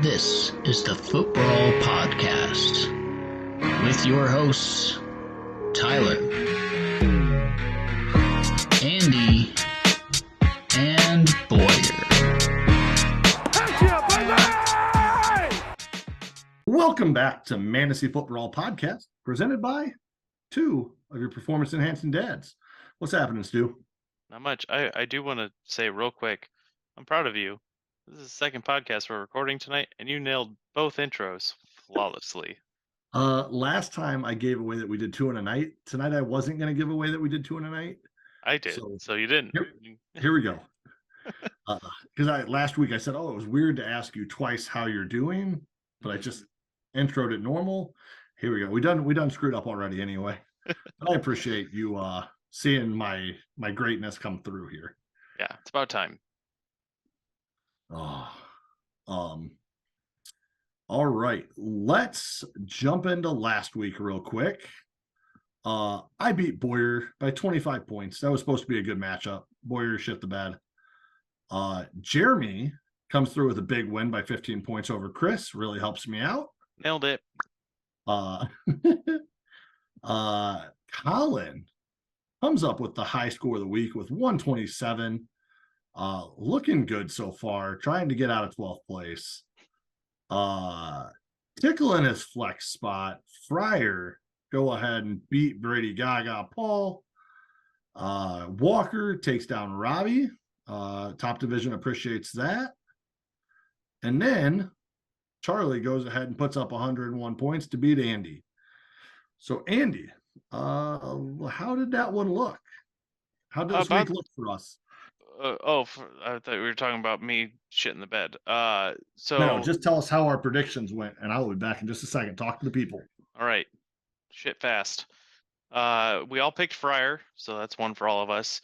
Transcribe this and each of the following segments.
This is the Footbrawl Podcast with your hosts, Tyler, Andy, and Boyer. Welcome back to Mantasy Footbrawl Podcast, presented by two of your performance-enhancing dads. What's happening, Stu? Not much. I do want to say real quick, I'm proud of you. This is the second podcast we're recording tonight, and you nailed both intros flawlessly. Last time I gave away that we did two in a night. Tonight I wasn't going to give away that we did two in a night. I did, so you didn't. Here we go. Because last week I said, it was weird to ask you twice how you're doing, but I just introed it normal. Here we go. We done screwed up already anyway. But I appreciate you seeing my greatness come through here. Yeah, it's about time. All right, let's jump into last week real quick. I beat Boyer by 25 points. That was supposed to be a good matchup. Boyer shit the bed. Jeremy comes through with a big win by 15 points over Chris. Really helps me out. Nailed it. Colin comes up with the high score of the week with 127. Looking good so far, trying to get out of 12th place. Tickle in his flex spot. Fryer go ahead and beat Brady Gaga Paul. Walker takes down Robbie. Top division appreciates that. And then Charlie goes ahead and puts up 101 points to beat Andy. So Andy, how did that one look? How did this week look for us? I thought we were talking about me shitting the bed. No, just tell us how our predictions went, and I'll be back in just a second. Talk to the people. All right, shit fast. We all picked Fryer, so that's one for all of us.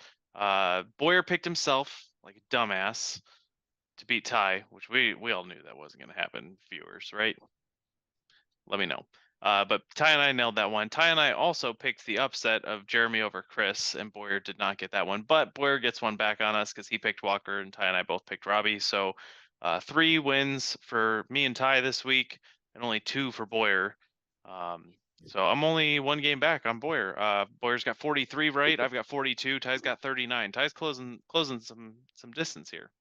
Boyer picked himself like a dumbass to beat Ty, which we all knew that wasn't going to happen. Viewers, right? Let me know. But Ty and I nailed that one. Ty and I also picked the upset of Jeremy over Chris, and Boyer did not get that one. But Boyer gets one back on us because he picked Walker, and Ty and I both picked Robbie. So 3 wins for me and Ty this week, and only 2 for Boyer. So I'm only 1 game back on Boyer. Boyer's got 43 right. I've got 42. Ty's got 39. Ty's closing some distance here.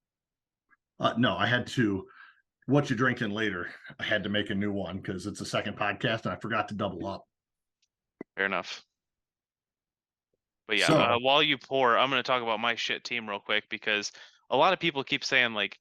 No, I had to. What you drinking later? I had to make a new one because it's a second podcast and I forgot to double up. Fair enough. But yeah, while you pour, I'm going to talk about my shit team real quick because a lot of people keep saying like,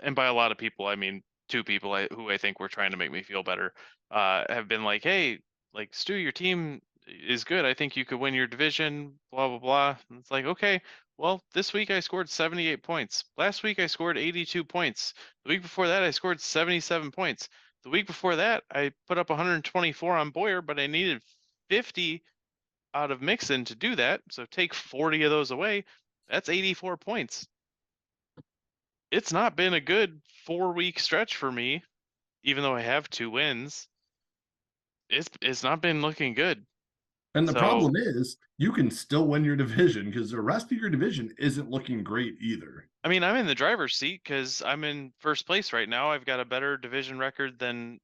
and by a lot of people, I mean 2 people who I think were trying to make me feel better, have been like, hey, like Stu, your team is good. I think you could win your division, blah, blah, blah. And it's like, okay, well, this week I scored 78 points. Last week I scored 82 points. The week before that I scored 77 points. The week before that I put up 124 on Boyer, but I needed 50 out of Mixon to do that. So take 40 of those away. That's 84 points. It's not been a good 4-week stretch for me, even though I have 2 wins. It's not been looking good. And the problem is you can still win your division because the rest of your division isn't looking great either. I mean, I'm in the driver's seat because I'm in first place right now. I've got a better division record than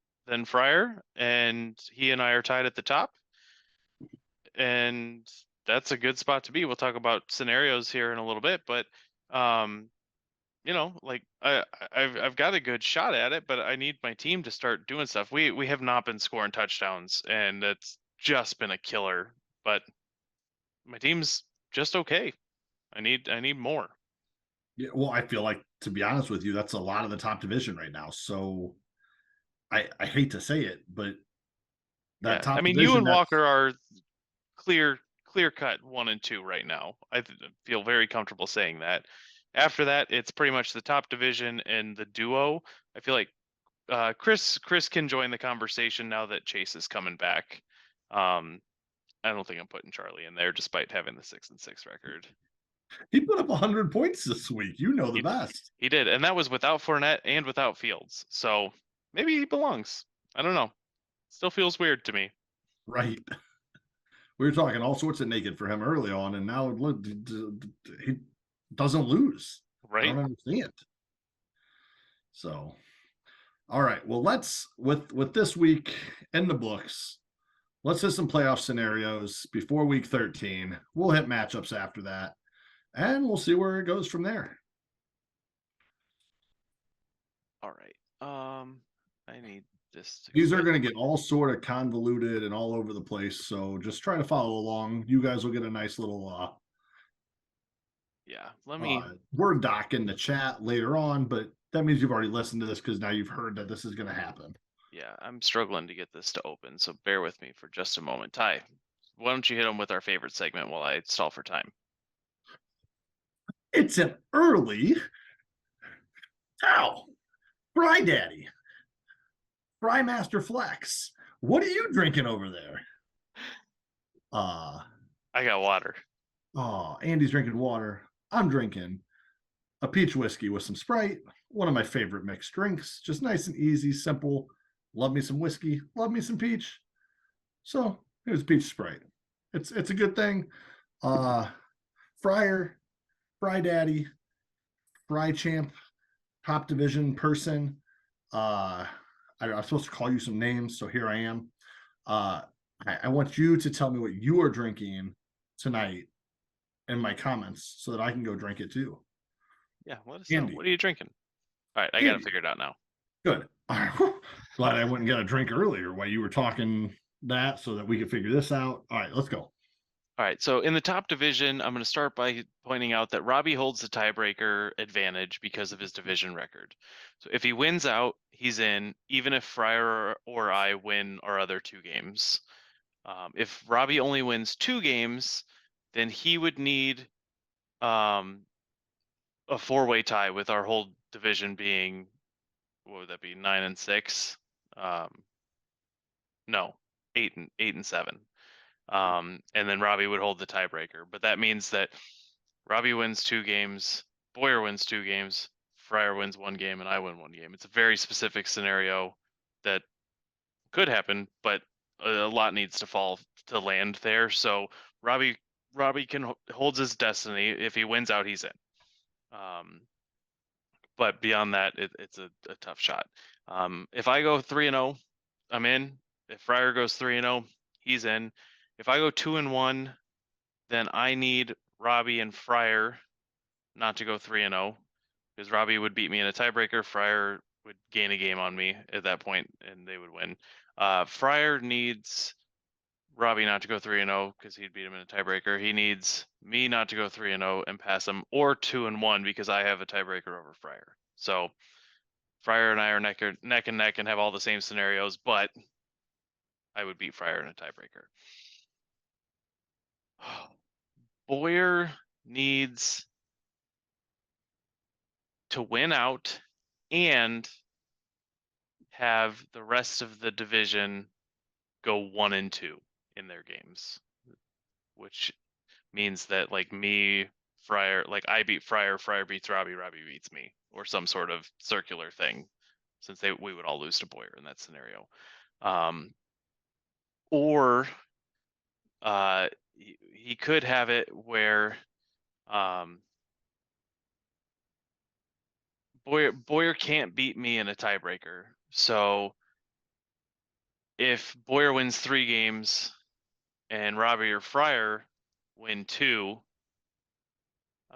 Fryer, and he and I are tied at the top. And that's a good spot to be. We'll talk about scenarios here in a little bit, but you know, like I've got a good shot at it, but I need my team to start doing stuff. We have not been scoring touchdowns, and it's just been a killer. But my team's just okay. I need more. Yeah, well, I feel like, to be honest with you, that's a lot of the top division right now. So I hate to say it, but that top. I mean, you and Walker are clear cut 1 and 2 right now. I feel very comfortable saying that. After that, it's pretty much the top division and the duo. I feel like Chris can join the conversation now that Chase is coming back. I don't think I'm putting Charlie in there, despite having the 6-6 record. He put up 100 points this week. You know the best. He did, and that was without Fournette and without Fields. So maybe he belongs. I don't know. Still feels weird to me. Right. We were talking all sorts of naked for him early on, and now look, he doesn't lose. Right. I don't understand. So, All right. Well, let's with this week in the books. Let's hit some playoff scenarios before week 13. We'll hit matchups after that, and we'll see where it goes from there. All right. I need this to These are quit. going to get all sort of convoluted and all over the place, so just try to follow along. You guys will get a nice little Yeah, let me. Word doc in the chat later on, but that means you've already listened to this because now you've heard that this is going to happen. Yeah, I'm struggling to get this to open, so bear with me for just a moment. Ty, why don't you hit them with our favorite segment while I stall for time? It's an early Fry Daddy, Fry Master Flex. What are you drinking over there? I got water. Oh, Andy's drinking water. I'm drinking a peach whiskey with some Sprite. One of my favorite mixed drinks. Just nice and easy, simple. Love me some whiskey. Love me some peach. So here's peach Sprite. It's a good thing. Fryer, Fry Daddy, Fry Champ, top division person. I'm supposed to call you some names, so here I am. I want you to tell me what you are drinking tonight in my comments so that I can go drink it too. Yeah, let us know. What are you drinking? All right, I got it figured out now. Good. Glad I went and got a drink earlier while you were talking that so that we could figure this out. All right, let's go. All right, so in the top division, I'm going to start by pointing out that Robbie holds the tiebreaker advantage because of his division record. So if he wins out, he's in, even if Fryer or I win our other 2 games. If Robbie only wins 2 games, then he would need a 4-way tie with our whole division being, what would that be, 9 and 6? No, 8 and 7. And then Robbie would hold the tiebreaker. But that means that Robbie wins 2 games, Boyer wins 2 games, Fryer wins 1 game, and I win 1 game. It's a very specific scenario that could happen, but a lot needs to fall to land there. So Robbie holds his destiny. If he wins out, he's in. But beyond that, it's a tough shot. If I go 3-0, I'm in. If Fryer goes 3-0, he's in. If I go 2-1, then I need Robbie and Fryer not to go 3-0 because Robbie would beat me in a tiebreaker. Fryer would gain a game on me at that point, and they would win. Fryer needs Robbie not to go 3-0 because he'd beat him in a tiebreaker. He needs me not to go 3-0 and pass him, or 2-1 because I have a tiebreaker over Fryer. So Fryer and I are neck and neck and have all the same scenarios, but I would beat Fryer in a tiebreaker. Boyer needs to win out and have the rest of the division go 1-2 in their games, which means that like me, Fryer, like I beat Fryer, Fryer beats Robbie, Robbie beats me, or some sort of circular thing, since we would all lose to Boyer in that scenario. Or he could have it where Boyer can't beat me in a tiebreaker. So if Boyer wins 3 games and Robbie or Fryer win 2,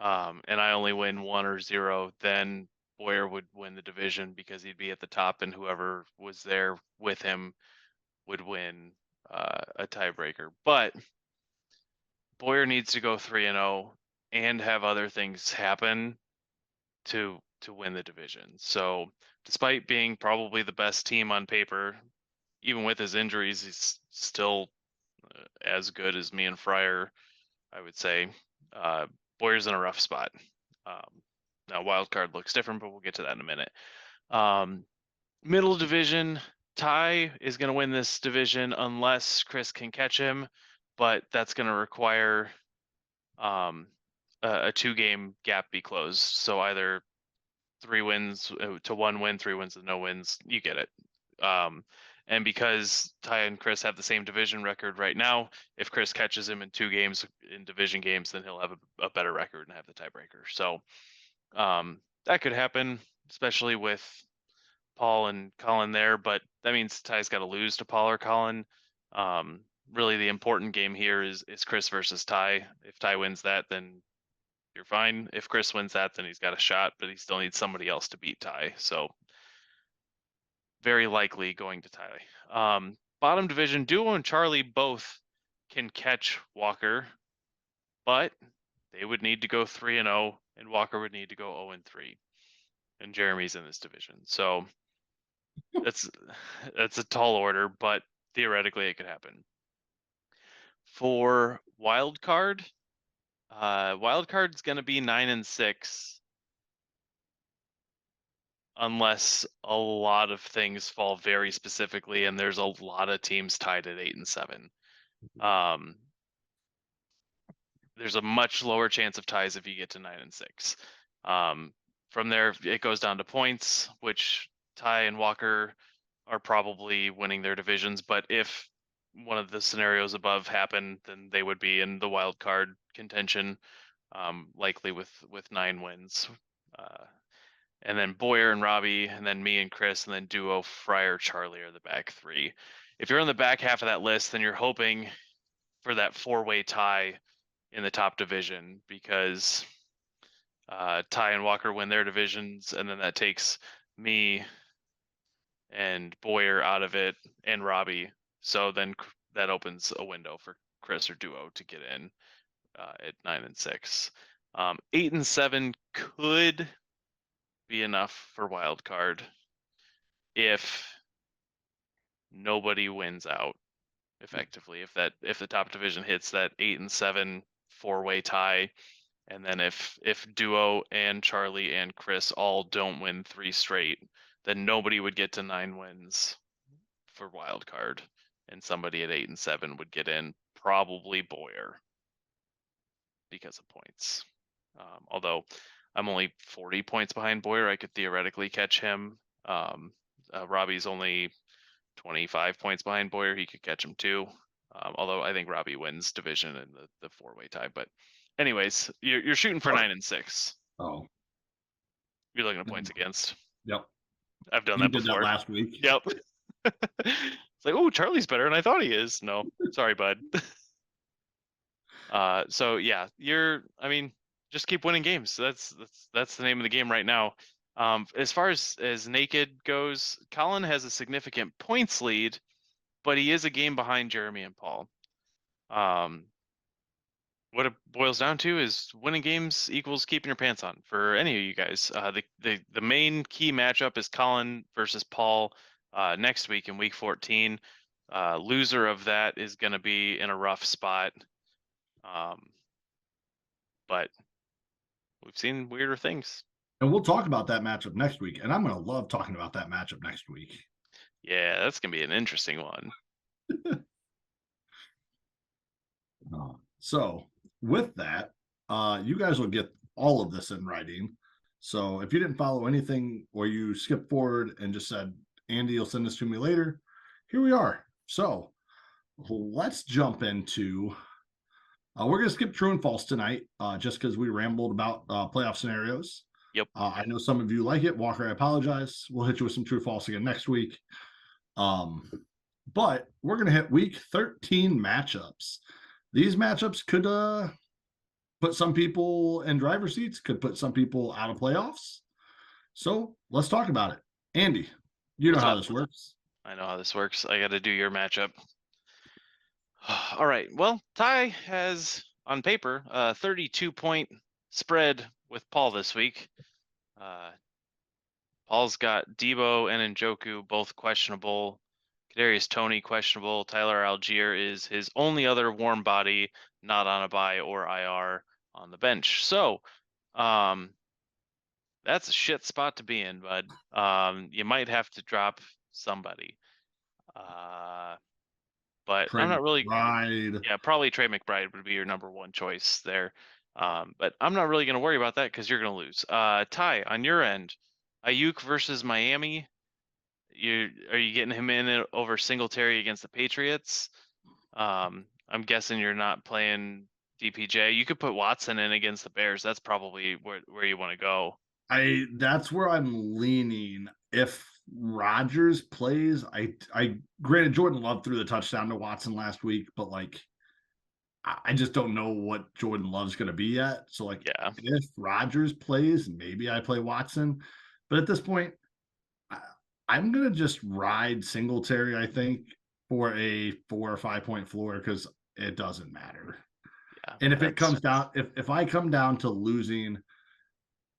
and I only win 1 or 0, then Boyer would win the division because he'd be at the top, and whoever was there with him would win a tiebreaker. But Boyer needs to go 3-0 and have other things happen to win the division. So despite being probably the best team on paper, even with his injuries, he's still as good as me and Fryer, I would say. Boyer's in a rough spot. Now wild card looks different, but we'll get to that in a minute. Middle division, Ty is going to win this division unless Chris can catch him, but that's going to require a 2-game gap be closed. So either 3 wins to 1 win, 3 wins to no wins. You get it. And because Ty and Chris have the same division record right now, if Chris catches him in 2 games in division games, then he'll have a better record and have the tiebreaker. So that could happen, especially with Paul and Colin there, but that means Ty's got to lose to Paul or Colin. Really, the important game here is Chris versus Ty. If Ty wins that, then you're fine. If Chris wins that, then he's got a shot, but he still needs somebody else to beat Ty. So very likely going to Ty. Bottom division, Duo and Charlie both can catch Walker, but they would need to go 3-0, and Walker would need to go 0-3. And Jeremy's in this division. So that's a tall order, but theoretically it could happen. For wild card's going to be 9-6 unless a lot of things fall very specifically, and there's a lot of teams tied at 8-7. There's a much lower chance of ties if you get to 9-6. From there, it goes down to points, which Ty and Walker are probably winning their divisions. But if one of the scenarios above happen, then they would be in the wild card contention, likely with 9 wins. And then Boyer and Robbie, and then me and Chris, and then Duo, Fryer, Charlie are the back 3. If you're in the back half of that list, then you're hoping for that 4-way tie in the top division, because Ty and Walker win their divisions, and then that takes me and Boyer out of it, and Robbie. So then that opens a window for Chris or Duo to get in at 9-6. 8-7 could be enough for wild card if nobody wins out effectively. If the top division hits that 8-7 4-way tie, and then if Duo and Charlie and Chris all don't win 3 straight, then nobody would get to 9 wins for wild card, and somebody at 8-7 would get in, probably Boyer, because of points. Although I'm only 40 points behind Boyer, I could theoretically catch him. Robbie's only 25 points behind Boyer, he could catch him too. Although I think Robbie wins division in the 4-way tie. But anyways, you're shooting for 9-6. Oh, you're looking at points against. Yep, I've done that before. You did that last week. Yep. It's like, oh, Charlie's better than I thought he is. No, sorry, bud. So yeah, just keep winning games. That's the name of the game right now. As far as naked goes, Colin has a significant points lead, but he is a game behind Jeremy and Paul. What it boils down to is winning games equals keeping your pants on for any of you guys. The main key matchup is Colin versus Paul next week in week 14. Loser of that is going to be in a rough spot. But we've seen weirder things. And we'll talk about that matchup next week. And I'm going to love talking about that matchup next week. Yeah, that's going to be an interesting one. So with that, you guys will get all of this in writing. So if you didn't follow anything, or you skipped forward and just said, Andy will send this to me later, here we are. So let's jump into, we're going to skip true and false tonight, just because we rambled about playoff scenarios. Yep. I know some of you like it. Walker, I apologize. We'll hit you with some true false again next week. But we're going to hit week 13 matchups. These matchups could put some people in driver's seats, could put some people out of playoffs. So let's talk about it. Andy, you know how this works. I know how this works. I got to do your matchup. All right. Well, Ty has, on paper, a 32-point spread with Paul this week. Paul's got Debo and Njoku both questionable. Kadarius Toney questionable. Tyler Algier is his only other warm body, not on a bye or IR on the bench. So, that's a shit spot to be in, bud. You might have to drop somebody. But Trey I'm not really. McBride. Yeah, probably Trey McBride would be your number one choice there. But I'm not really going to worry about that because you're going to lose. Ty, on your end, Ayuk versus Miami. Are you getting him in over Singletary against the Patriots? I'm guessing you're not playing DPJ. You could put Watson in against the Bears. That's probably where you want to go. That's where I'm leaning. If Rodgers plays, I granted Jordan Love threw the touchdown to Watson last week, but like I just don't know what Jordan Love's going to be yet. So like, Yeah. if Rodgers plays, maybe I play Watson. But at this point, I'm going to just ride Singletary, I think, for a 4 or 5 point floor because it doesn't matter. Yeah. And if it comes down, if I come down to losing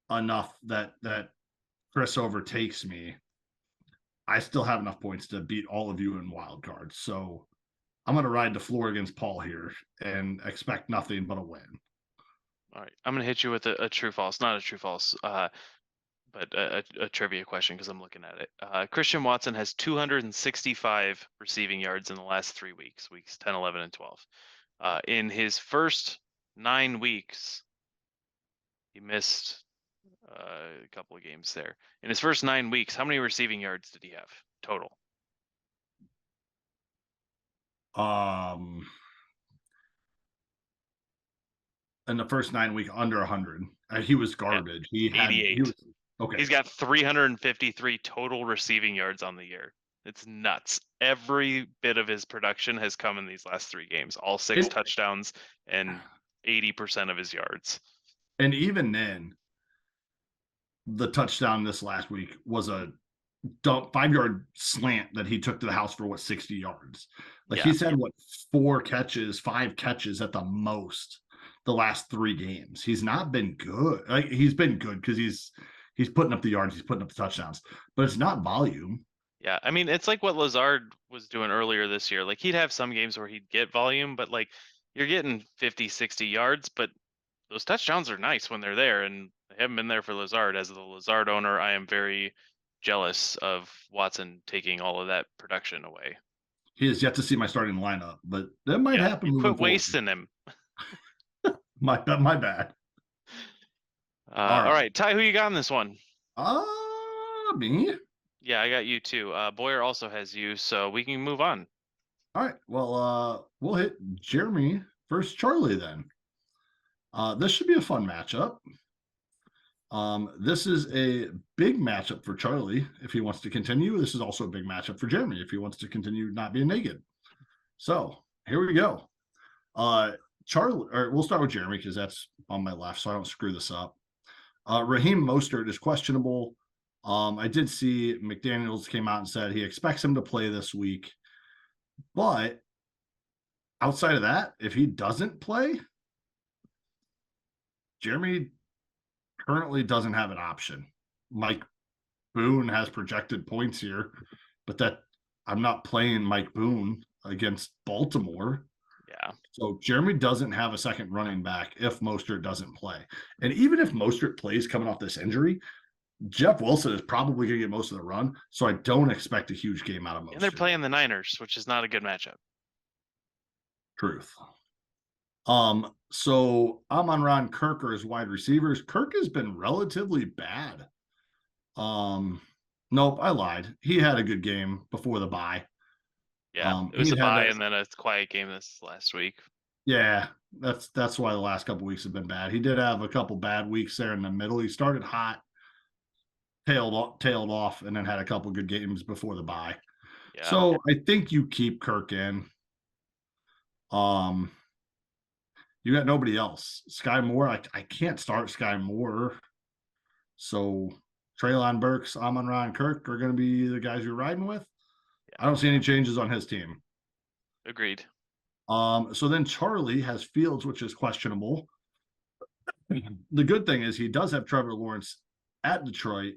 enough that Chris overtakes me, I still have enough points to beat all of you in wild cards. So I'm going to ride the floor against Paul here and expect nothing but a win. All right. I'm going to hit you with a true false, not a true false, but a trivia question because I'm looking at it. Christian Watson has 265 receiving yards in the last 3 weeks, weeks 10, 11, and 12. In his first 9 weeks, he missed a couple of games there. In his first 9 weeks, how many receiving yards did he have total? In the first 9 weeks, under 100. He was garbage. He had 88. Okay. He's got 353 total receiving yards on the year. It's nuts. Every bit of his production has come in these last 3 games. All 6 touchdowns and 80% of his yards. And even then, the touchdown this last week was a 5-yard slant that he took to the house for 60 yards. Like he's had 5 catches at the most the last 3 games. He's not been good. Like he's been good because he's putting up the yards, he's putting up the touchdowns, but it's not volume. Yeah, I mean, it's like what Lazard was doing earlier this year. Like he'd have some games where he'd get volume, but like you're getting 50, 60 yards, but those touchdowns are nice when they're there, and they haven't been there for Lazard. As the Lazard owner, I am very jealous of Watson taking all of that production away. He has yet to see my starting lineup, but that might happen. You quit wasting him. my bad. All right, Ty, who you got in this one? Me. Yeah, I got you too. Boyer also has you, so we can move on. All right. Well, we'll hit Jeremy versus Charlie then. This should be a fun matchup. This is a big matchup for Charlie if he wants to continue. This is also a big matchup for Jeremy if he wants to continue not being naked. So here we go. Charlie, or we'll start with Jeremy because that's on my left, so I don't screw this up. Raheem Mostert is questionable. I did see McDaniels came out and said he expects him to play this week. But outside of that, if he doesn't play, Jeremy currently doesn't have an option. Mike Boone has projected points here, but that I'm not playing Mike Boone against Baltimore. Yeah. So Jeremy doesn't have a second running back if Mostert doesn't play. And even if Mostert plays coming off this injury, Jeff Wilson is probably going to get most of the run. So I don't expect a huge game out of Mostert. And they're playing the Niners, which is not a good matchup. Truth. So Amon-Ra Kirk are his wide receivers. Kirk has been relatively bad. Nope, I lied. He had a good game before the bye. Yeah, it was a bye and then a quiet game this last week. Yeah, that's why the last couple weeks have been bad. He did have a couple bad weeks there in the middle. He started hot, tailed off, and then had a couple good games before the bye. Yeah. So I think you keep Kirk in. You got nobody else. Sky Moore, I can't start Sky Moore. So Treylon Burks, Amon-Ra Kirk are going to be the guys you're riding with. Yeah. I don't see any changes on his team. Agreed. So then Charlie has Fields, which is questionable. The good thing is he does have Trevor Lawrence at Detroit.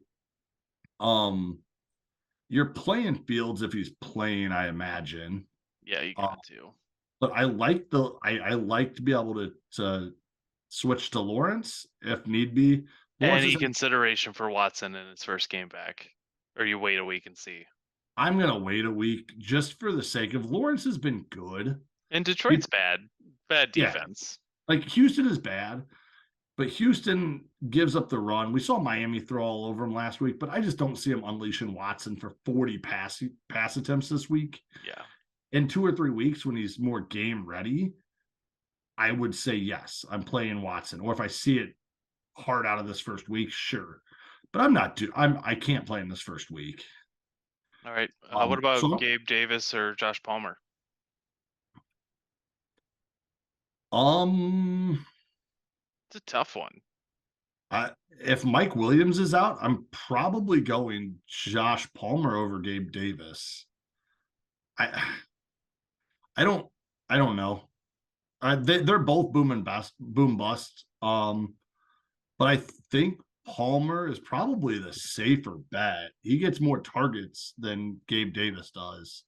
You're playing Fields if he's playing, I imagine. Yeah, you got to. But I like I like to be able to switch to Lawrence if need be. Any consideration for Watson in his first game back? Or you wait a week and see? I'm going to wait a week just for the sake of Lawrence has been good. And Detroit's bad defense. Yeah. Like Houston is bad, but Houston gives up the run. We saw Miami throw all over him last week, but I just don't see him unleashing Watson for 40 pass attempts this week. Yeah. In 2 or 3 weeks when he's more game ready, I would say yes, I'm playing Watson. Or if I see it hard out of this first week, sure. But I'm not I can't play in this first week. All right. What about So Gabe Davis or Josh Palmer? It's a tough one. If Mike Williams is out, I'm probably going Josh Palmer over Gabe Davis. I don't know. They're both boom and boom bust. But I think Palmer is probably the safer bet. He gets more targets than Gabe Davis does.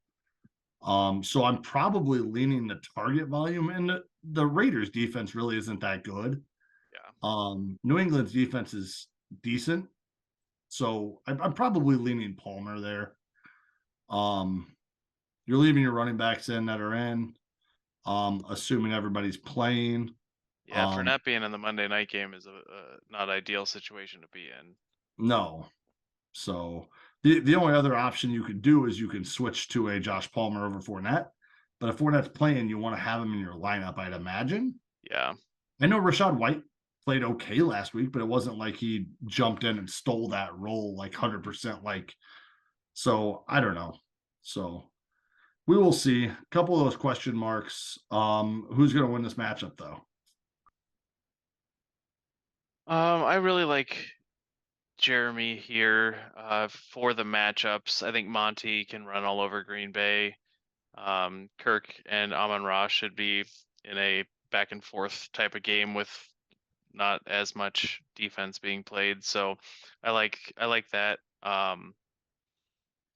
So I'm probably leaning the target volume, and the Raiders defense really isn't that good. Yeah. New England's defense is decent, so I'm probably leaning Palmer there. You're leaving your running backs in that are in, assuming everybody's playing. Yeah, Fournette being in the Monday night game is a not ideal situation to be in. No. So the only other option you could do is you can switch to a Josh Palmer over Fournette. But if Fournette's playing, you want to have him in your lineup, I'd imagine. Yeah. I know Rachaad White played okay last week, but it wasn't like he jumped in and stole that role like 100%. So I don't know. So we will see. A couple of those question marks. Who's going to win this matchup, though? I really like Jeremy here for the matchups. I think Monty can run all over Green Bay. Kirk and Amon-Ra should be in a back and forth type of game with not as much defense being played. So I like that.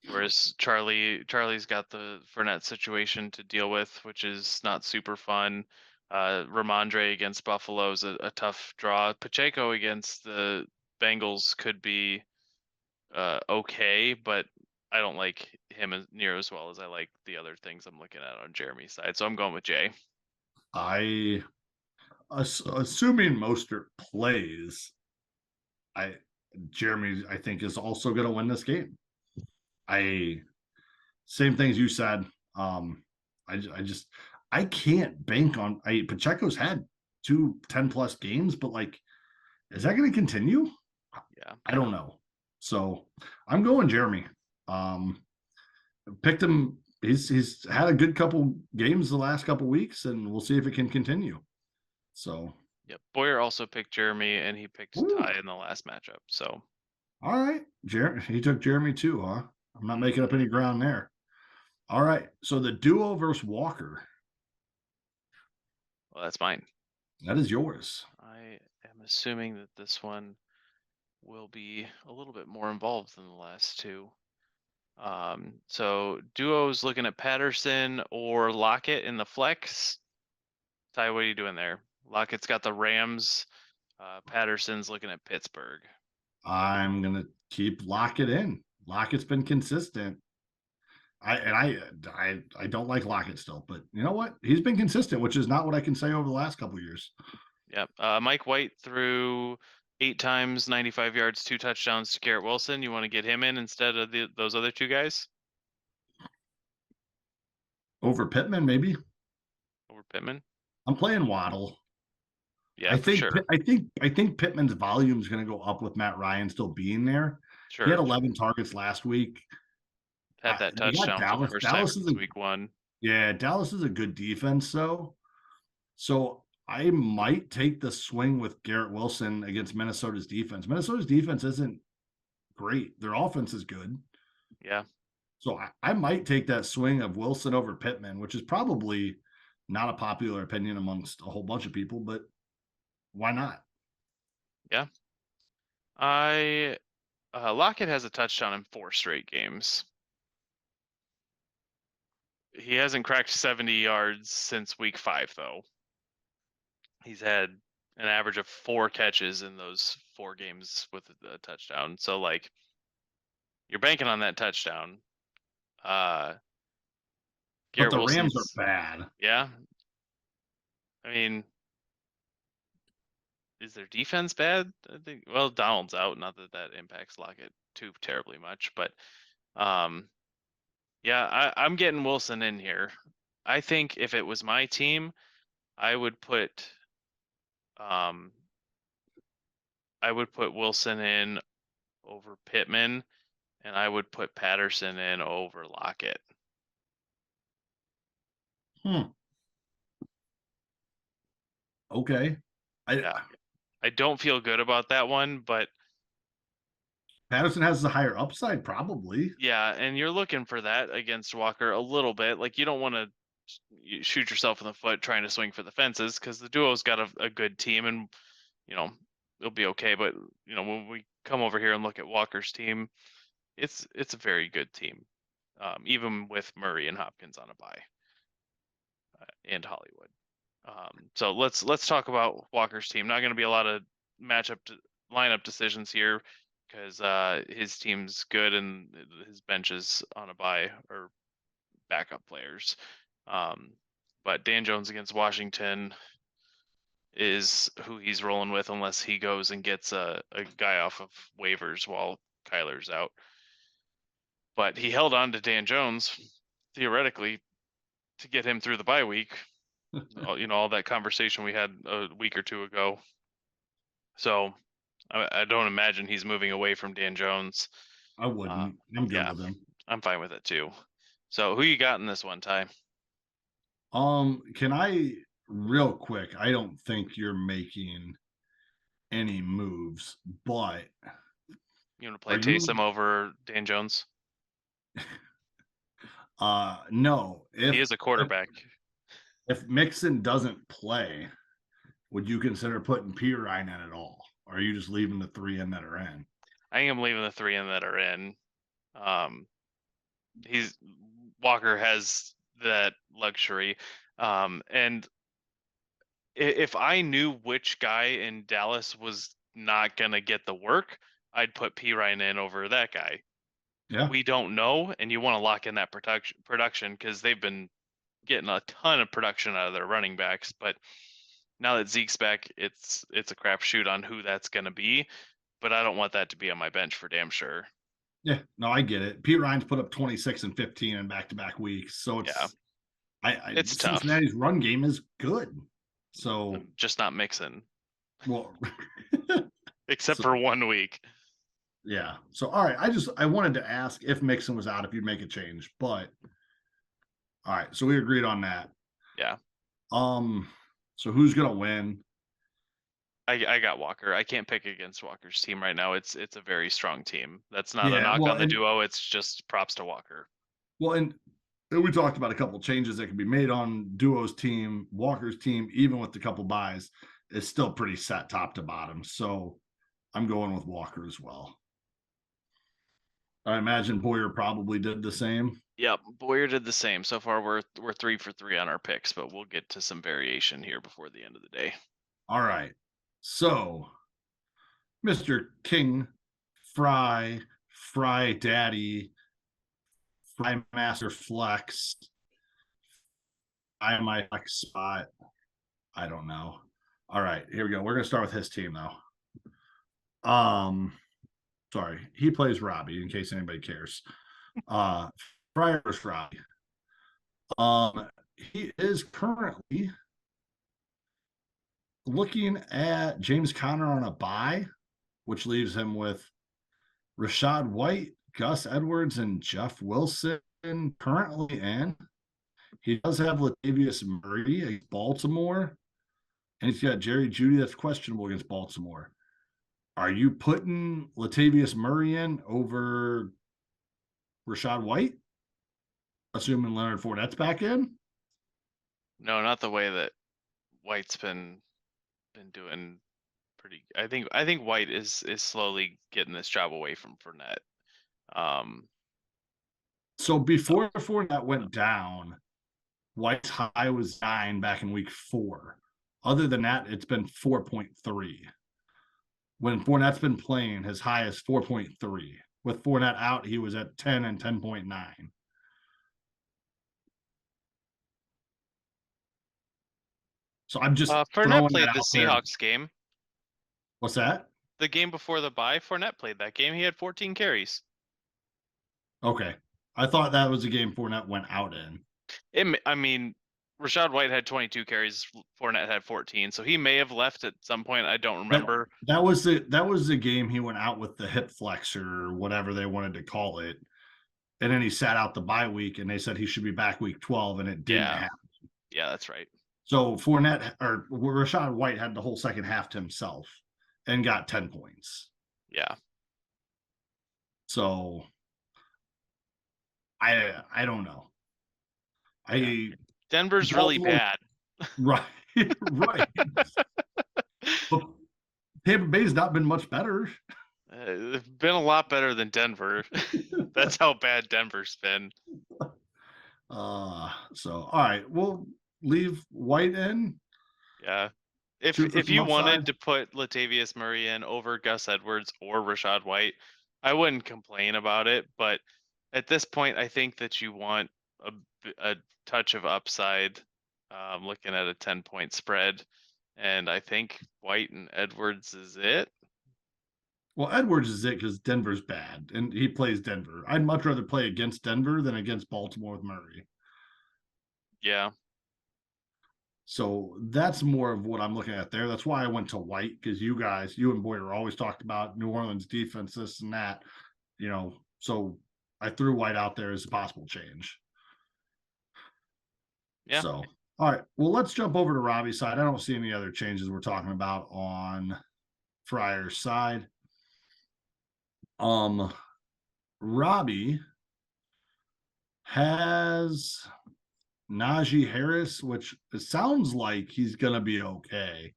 Whereas Charlie's got the Fournette situation to deal with, which is not super fun. Ramondre against Buffalo is a tough draw. Pacheco against the Bengals could be okay, but I don't like him near as well as I like the other things I'm looking at on Jeremy's side. So I'm going with Jay. Assuming Mostert plays, Jeremy, I think, is also going to win this game. Same things you said. I can't bank on. Pacheco's had 10+ games, but is that going to continue? Yeah, I don't know. So I'm going Jeremy. Picked him. He's had a good couple games the last couple weeks, and we'll see if it can continue. So. Yep. Boyer also picked Jeremy, and he picked Ty in the last matchup. So. All right, he took Jeremy too, huh? I'm not making up any ground there. All right, so the duo versus Walker. Well, that's mine. That is yours. I am assuming that this one will be a little bit more involved than the last two. So duo's looking at Patterson or Lockett in the flex. Ty, what are you doing there? Lockett's got the Rams. Patterson's looking at Pittsburgh. I'm gonna keep Lockett in. Lockett's been consistent. I don't like Lockett still, but you know what? He's been consistent, which is not what I can say over the last couple of years. Yep. Mike White threw 8 times, 95 yards, 2 touchdowns to Garrett Wilson. You want to get him in instead of those other 2 guys? Over Pittman, maybe. Over Pittman? I'm playing Waddle. Yeah, I think, sure. I think Pittman's volume is going to go up with Matt Ryan still being there. Sure. He had 11 targets last week. Had that touchdown for the first time since week 1. Yeah, Dallas is a good defense, though. So I might take the swing with Garrett Wilson against Minnesota's defense. Minnesota's defense isn't great. Their offense is good. Yeah. So I might take that swing of Wilson over Pittman, which is probably not a popular opinion amongst a whole bunch of people, but why not? Yeah. Lockett has a touchdown in 4 straight games. He hasn't cracked 70 yards since week 5, though. He's had an average of 4 catches in those 4 games with a touchdown. So, you're banking on that touchdown. But the Rams are bad. Yeah. I mean, is their defense bad? I think. Well, Donald's out. Not that impacts Lockett too terribly much, but yeah, I'm getting Wilson in here. I think if it was my team, I would put Wilson in over Pittman and I would put Patterson in over Lockett. Okay. I don't feel good about that one, but Patterson has the higher upside, probably. yeah, and you're looking for that against Walker a little bit. Like, you don't want to shoot yourself in the foot trying to swing for the fences, because the duo's got a good team, and it'll be okay. But when we come over here and look at Walker's team, it's a very good team, even with Murray and Hopkins on a bye, and Hollywood. So let's talk about Walker's team. Not going to be a lot of lineup decisions here, because his team's good and his bench is on a bye or backup players. But Dan Jones against Washington is who he's rolling with, unless he goes and gets a guy off of waivers while Kyler's out. But he held on to Dan Jones, theoretically, to get him through the bye week. All that conversation we had a week or two ago. So I don't imagine he's moving away from Dan Jones. I wouldn't. I'm good with him. I'm fine with it too. So who you got in this one, Ty? Can I real quick? I don't think you're making any moves, but you want to play Taysom over Dan Jones? No. He is a quarterback. If Mixon doesn't play, would you consider putting Pirine in at all? Or are you just leaving the 3 in that are in? I am leaving the 3 in that are in. Walker has that luxury. And if I knew which guy in Dallas was not gonna get the work, I'd put Pirine in over that guy. Yeah. We don't know, and you want to lock in that production, because they've been getting a ton of production out of their running backs. But now that Zeke's back, it's a crapshoot on who that's going to be. But I don't want that to be on my bench for damn sure. Yeah, no, I get it. Pete Ryan's put up 26 and 15 in back-to-back weeks, so it's tough. Cincinnati's run game is good, so I'm just not mixing. Well, except for 1 week. Yeah. So all right, I wanted to ask if Mixon was out, if you'd make a change, but all right, so we agreed on that. Yeah. So who's gonna win? I got Walker. I can't pick against Walker's team right now. It's a very strong team. That's not a knock on the duo. It's just props to Walker. Well, and we talked about a couple changes that could be made on duo's team. Walker's team, even with the couple buys, is still pretty set top to bottom. So I'm going with Walker as well. I imagine Boyer probably did the same. Yep, Boyer did the same. So far, we're 3 for 3 on our picks, but we'll get to some variation here before the end of the day. All right. So, Mr. King, Fry Daddy, Fry Master Flex, my flex spot. I don't know. All right, here we go. We're gonna start with his team though. Sorry, he plays Robbie in case anybody cares. Fry versus Robbie. He is currently looking at James Conner on a bye, which leaves him with Rachaad White, Gus Edwards, and Jeff Wilson currently in. He does have Latavius Murray against Baltimore, and he's got Jerry Jeudy that's questionable against Baltimore. Are you putting Latavius Murray in over Rachaad White, assuming Leonard Fournette's back in? No, not the way that White's been doing pretty. I think White is slowly getting this job away from Fournette. So before Fournette went down, White's high was 9 back in week 4. Other than that, it's been 4.3. When Fournette's been playing, his high is 4.3. With Fournette out, he was at 10 and 10.9. So I'm just Fournette played the Seahawks game. What's that? The game before the bye, Fournette played that game. He had 14 carries. Okay. I thought that was a game Fournette went out in. I mean, Rashad White had 22 carries. Fournette had 14. So he may have left at some point. I don't remember. That was the game he went out with the hip flexor or whatever they wanted to call it. And then he sat out the bye week, and they said he should be back week 12, and it didn't happen. Yeah, that's right. So Fournette or Rashad White had the whole second half to himself and got 10 points. Yeah. So I don't know. Denver's really bad. Right. Right. But Tampa Bay's not been much better. It's been a lot better than Denver. That's how bad Denver's been. So all right, we'll leave White in. Yeah. If you wanted to put Latavius Murray in over Gus Edwards or Rashad White, I wouldn't complain about it. But at this point, I think that you want a touch of upside, looking at a 10-point spread. And I think White and Edwards is it. Well, Edwards is it because Denver's bad, and he plays Denver. I'd much rather play against Denver than against Baltimore with Murray. Yeah. So that's more of what I'm looking at there. That's why I went to White, because you and Boyer always talked about New Orleans defense, this and that, so I threw White out there as a possible change. Yeah. So, all right. Well, let's jump over to Robbie's side. I don't see any other changes we're talking about on Fryer's side. Robbie has Najee Harris, which it sounds like he's going to be okay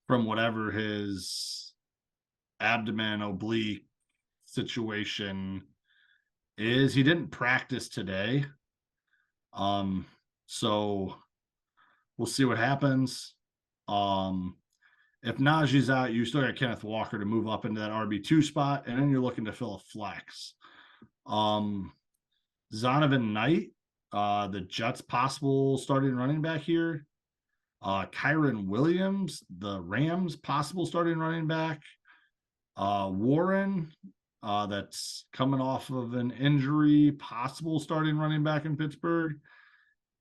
from whatever his abdomen oblique situation is. He didn't practice today. So we'll see what happens. If Najee's out, you still got Kenneth Walker to move up into that RB2 spot, and then you're looking to fill a flex. Zonovan Knight, the Jets' possible starting running back here. Kyron Williams, the Rams' possible starting running back. Warren, that's coming off of an injury, possible starting running back in Pittsburgh.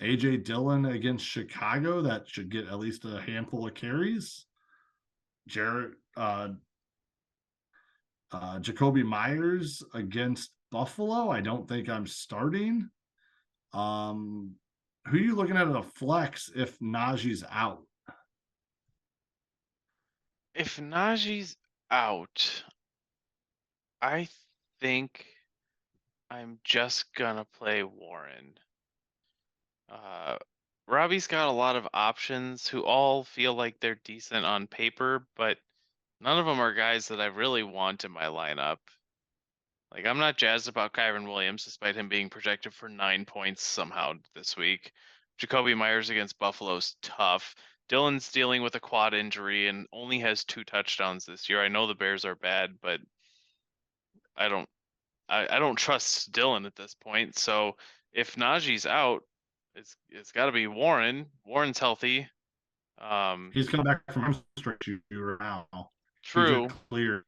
AJ Dillon against Chicago, that should get at least a handful of carries. Jacoby Myers against Buffalo, I don't think I'm starting. Who are you looking at a flex if Najee's out? If Najee's out, I think I'm just gonna play Warren. Robbie's got a lot of options who all feel like they're decent on paper, but none of them are guys that I really want in my lineup. Like, I'm not jazzed about Kyron Williams, despite him being projected for 9 points somehow this week. Jacoby Myers against Buffalo's tough. Dillon's dealing with a quad injury and only has 2 touchdowns this year. I know the Bears are bad, but I don't trust Dillon at this point. So if Najee's out, it's got to be Warren. Warren's healthy. He's come back from hamstring injury now. True. Clear.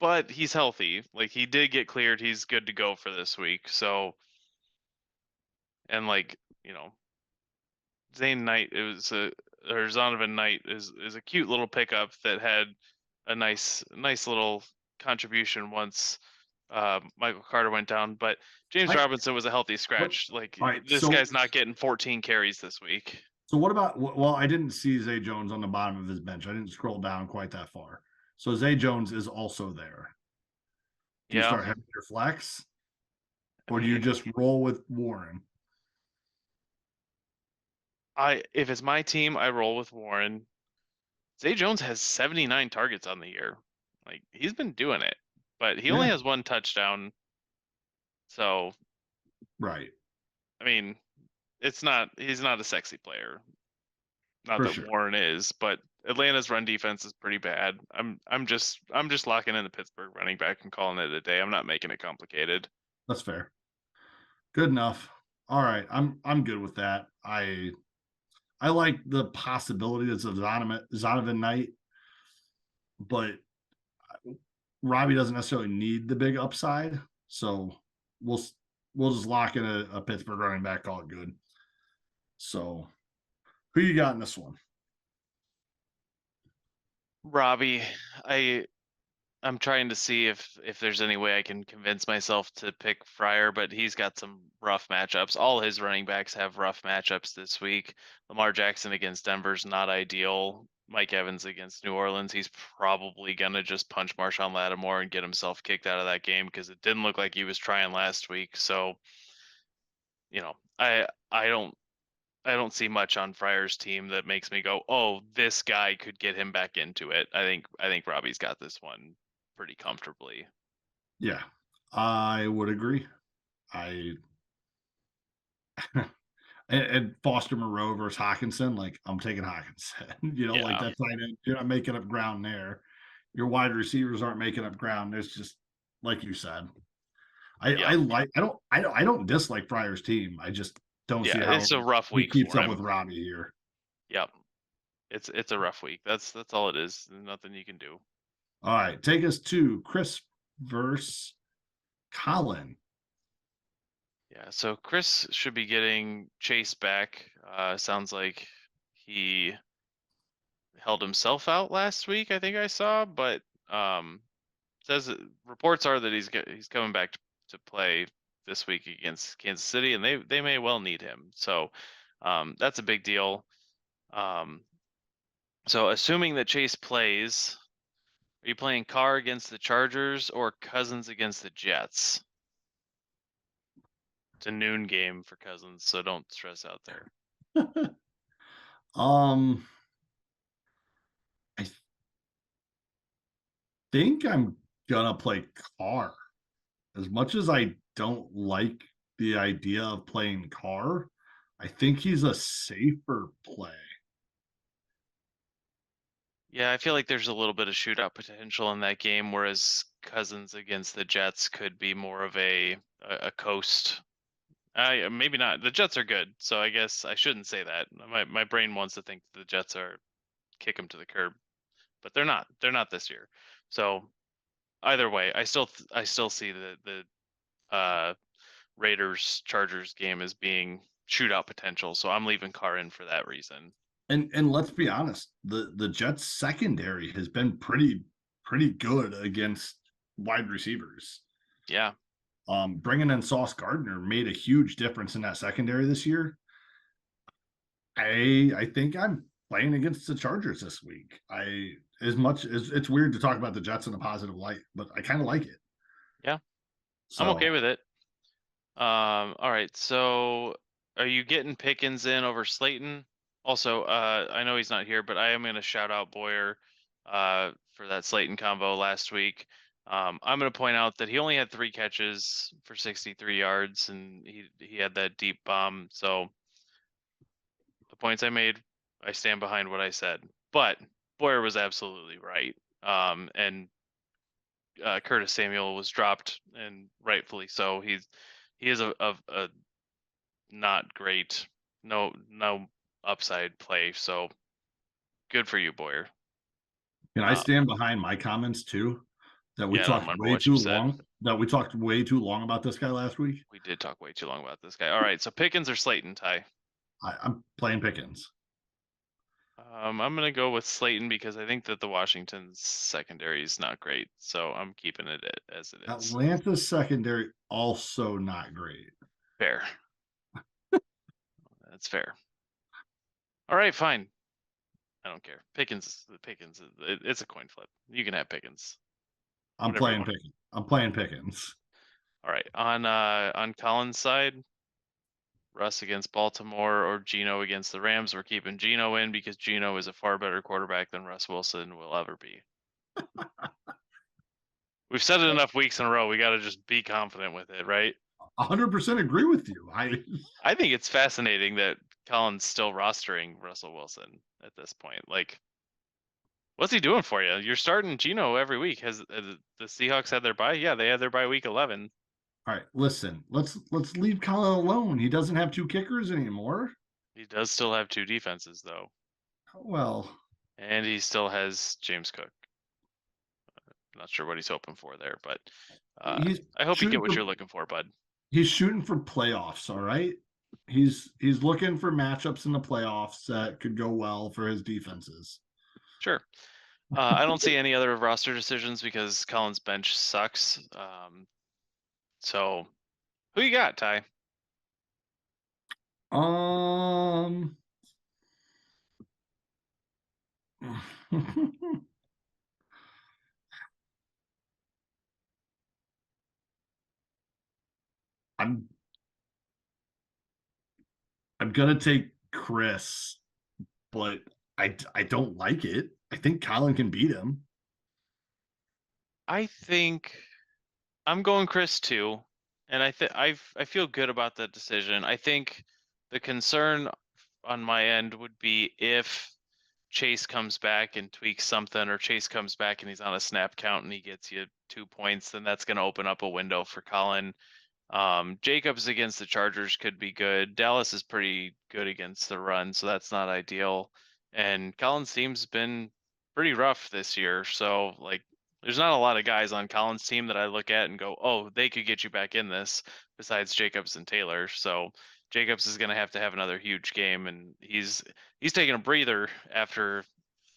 But he's healthy. Like, he did get cleared. He's good to go for this week. So, and Zane Knight, or Zonovan Knight is a cute little pickup that had a nice little contribution once Michael Carter went down. But James Robinson was a healthy scratch. This guy's not getting 14 carries this week. So what about? Well, I didn't see Zay Jones on the bottom of his bench. I didn't scroll down quite that far. So Zay Jones is also there. Do you start having your flex, or do you just roll with Warren? If it's my team, I roll with Warren. Zay Jones has 79 targets on the year. Like, he's been doing it, but he only has 1 touchdown. So, right. I mean, he's not a sexy player. Not that sure. Warren is, but Atlanta's run defense is pretty bad. I'm just locking in the Pittsburgh running back and calling it a day. I'm not making it complicated. That's fair. Good enough. All right, I'm good with that. I like the possibilities of Zonovan Knight, but Robbie doesn't necessarily need the big upside, so we'll just lock in a Pittsburgh running back, call it good. So, Who you got in this one? Robbie, I'm trying to see if there's any way I can convince myself to pick Fryer, but he's got some rough matchups. All his running backs have rough matchups this week. Lamar Jackson against Denver's not ideal. Mike Evans against New Orleans, he's probably gonna just punch Marshawn Lattimore and get himself kicked out of that game because it didn't look like he was trying last week. So, I don't see much on Fryer's team that makes me go, oh, this guy could get him back into it. I think Robbie's got this one pretty comfortably. Yeah, I would agree. And Foster Moreau versus Hawkinson, like I'm taking Hawkinson. Like that's you're not making up ground there. Your wide receivers aren't making up ground. There's just like you said. I don't dislike Fryer's team. I just don't see how it's a rough week. He keeps for up him. with Robbie here. Yep. It's a rough week. That's all it is. There's nothing you can do. All right, take us to Chris versus Colin. Yeah, so Chris should be getting Chase back. Sounds like he held himself out last week, I think I saw, but says reports are that he's coming back to play this week against Kansas City, and they may well need him. So that's a big deal. So assuming that Chase plays, are you playing Carr against the Chargers or Cousins against the Jets? It's a noon game for Cousins, so don't stress out there. I think I'm gonna play Carr. As much as I don't like the idea of playing Carr, I think he's a safer play. Yeah, I feel like there's a little bit of shootout potential in that game, whereas Cousins against the Jets could be more of a coast. Maybe not. The Jets are good, so I guess I shouldn't say that. My brain wants to think the Jets are kick them to the curb, but they're not. They're not this year. So either way, I still see the Raiders Chargers game as being shootout potential. So I'm leaving Carr in for that reason. And let's be honest, the Jets secondary has been pretty good against wide receivers. Yeah. Bringing in Sauce Gardner made a huge difference in that secondary this year. I think I'm playing against the Chargers this week. As much as it's weird to talk about the Jets in a positive light, but I kind of like it. Yeah. So, I'm okay with it. All right. So are you getting Pickens in over Slayton? Also, I know he's not here, but I am going to shout out Boyer for that Slayton combo last week. I'm going to point out that he only had 3 catches for 63 yards, and he had that deep bomb. So the points I made, I stand behind what I said. But Boyer was absolutely right. And Curtis Samuel was dropped, and rightfully so. He is a not great, no upside play. So good for you, Boyer. And I stand behind my comments too. That we talked way too long. That we talked way too long about this guy last week. We did talk way too long about this guy. All right, so Pickens or Slayton, Ty? I'm playing Pickens. I'm gonna go with Slayton because I think that the Washington's secondary is not great, so I'm keeping it as it is. Atlanta's secondary also not great. Fair. That's fair. All right, fine. I don't care. Pickens. It's a coin flip. You can have Pickens. I'm playing Pickens. All right. On Colin's side, Russ against Baltimore or Geno against the Rams. We're keeping Geno in because Geno is a far better quarterback than Russ Wilson will ever be. We've said it enough weeks in a row. We got to just be confident with it, right? 100% agree with you. I think it's fascinating that Colin's still rostering Russell Wilson at this point. Like, what's he doing for you? You're starting Geno every week. Has the Seahawks had their bye? Yeah, they had their bye week 11. All right, listen. Let's leave Colin alone. He doesn't have 2 kickers anymore. He does still have 2 defenses, though. Well, and he still has James Cook. Not sure what he's hoping for there, but I hope you get what you're looking for, bud. He's shooting for playoffs, all right? He's looking for matchups in the playoffs that could go well for his defenses. Sure. I don't see any other roster decisions because Collins' bench sucks. So who you got, Ty? Um, I'm gonna take Chris, but I don't like it. I think Colin can beat him. I think I'm going Chris too, and I feel good about that decision. I think the concern on my end would be if Chase comes back and tweaks something, or Chase comes back and he's on a snap count and he gets you 2 points, then that's going to open up a window for Colin. Jacobs against the Chargers could be good. Dallas is pretty good against the run, so that's not ideal. And Colin's team's been pretty rough this year, so like there's not a lot of guys on Colin's team that I look at and go, oh, they could get you back in this besides Jacobs and Taylor. So Jacobs is going to have another huge game, and he's taking a breather after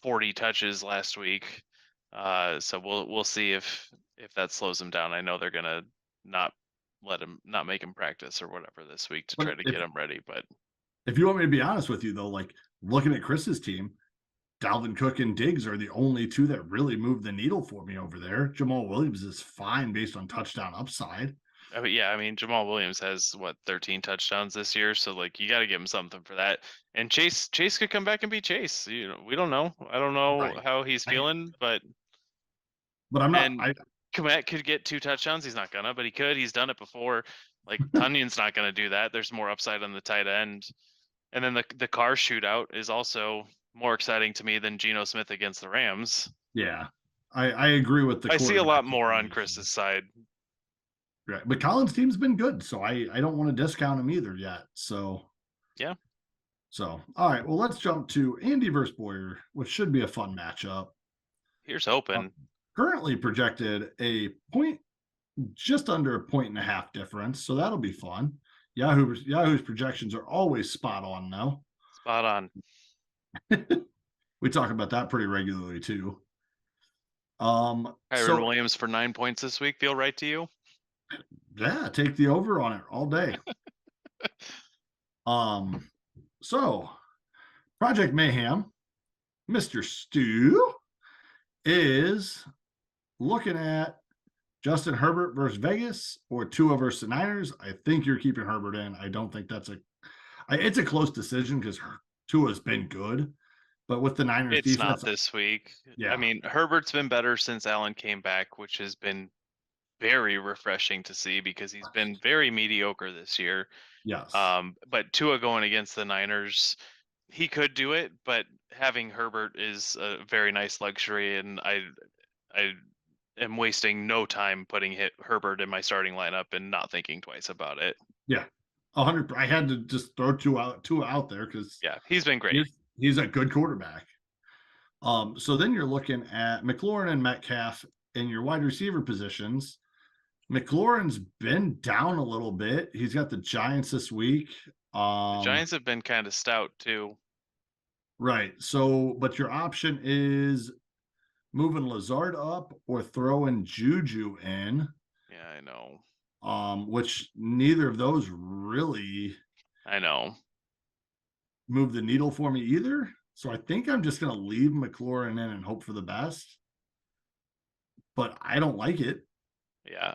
40 touches last week. So we'll see if that slows him down. I know they're going to not make him practice or whatever this week to try to get him ready. But if you want me to be honest with you, though, like looking at Chris's team, Dalvin Cook and Diggs are the only two that really move the needle for me over there. Jamal Williams is fine based on touchdown upside. Yeah, I mean Jamal Williams has 13 touchdowns this year, so like you got to give him something for that. And Chase could come back and be Chase. You know, we don't know. I don't know how he's feeling, but I'm not. And Kmet could get 2 touchdowns. He's not gonna, but he could. He's done it before. Like Tunyon's not gonna do that. There's more upside on the tight end. And then the Carr shootout is also more exciting to me than Geno Smith against the Rams. Yeah, I agree with the. I see a lot more on Chris's side. Right, but Collins' team's been good, so I don't want to discount him either yet. So yeah. So all right, well let's jump to Andy versus Boyer, which should be a fun matchup. Here's hoping. Currently projected a point, just under a 1.5 difference, so that'll be fun. Yahoo's projections are always spot on now. Spot on. We talk about that pretty regularly too. Kyron Williams for 9 points this week feel right to you? Yeah, take the over on it all day. So Project Mayhem, Mr. Stu is looking at Justin Herbert versus Vegas or Tua versus the Niners. I think you're keeping Herbert in. I don't think it's a close decision because Tua's been good, but with the Niners defense, not this week. Yeah. I mean, Herbert's been better since Allen came back, which has been very refreshing to see because he's been very mediocre this year. Yes. But Tua going against the Niners, he could do it, but having Herbert is a very nice luxury, and I am wasting no time putting Herbert in my starting lineup and not thinking twice about it. Yeah, 100. I had to just throw Tua out there because he's been great. He's a good quarterback. So then you're looking at McLaurin and Metcalf in your wide receiver positions. McLaurin's been down a little bit. He's got the Giants this week. The Giants have been kind of stout too. Right. So, but your option is moving Lazard up or throwing Juju in. Yeah, I know. Which neither of those really, I know, move the needle for me either. So I think I'm just going to leave McLaurin in and hope for the best. But I don't like it. Yeah,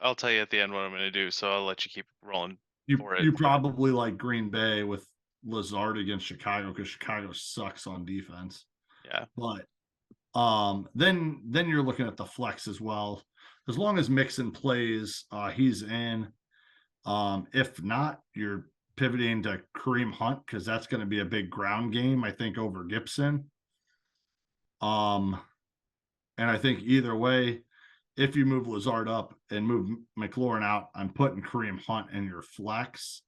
I'll tell you at the end what I'm going to do. So I'll let you keep rolling. You probably like Green Bay with Lazard against Chicago because Chicago sucks on defense. Yeah. But then you're looking at the flex as well. As long as Mixon plays, he's in. If not, you're pivoting to Kareem Hunt because that's going to be a big ground game, I think, over Gibson. And I think either way, if you move Lazard up and move McLaurin out, I'm putting Kareem Hunt in your flex.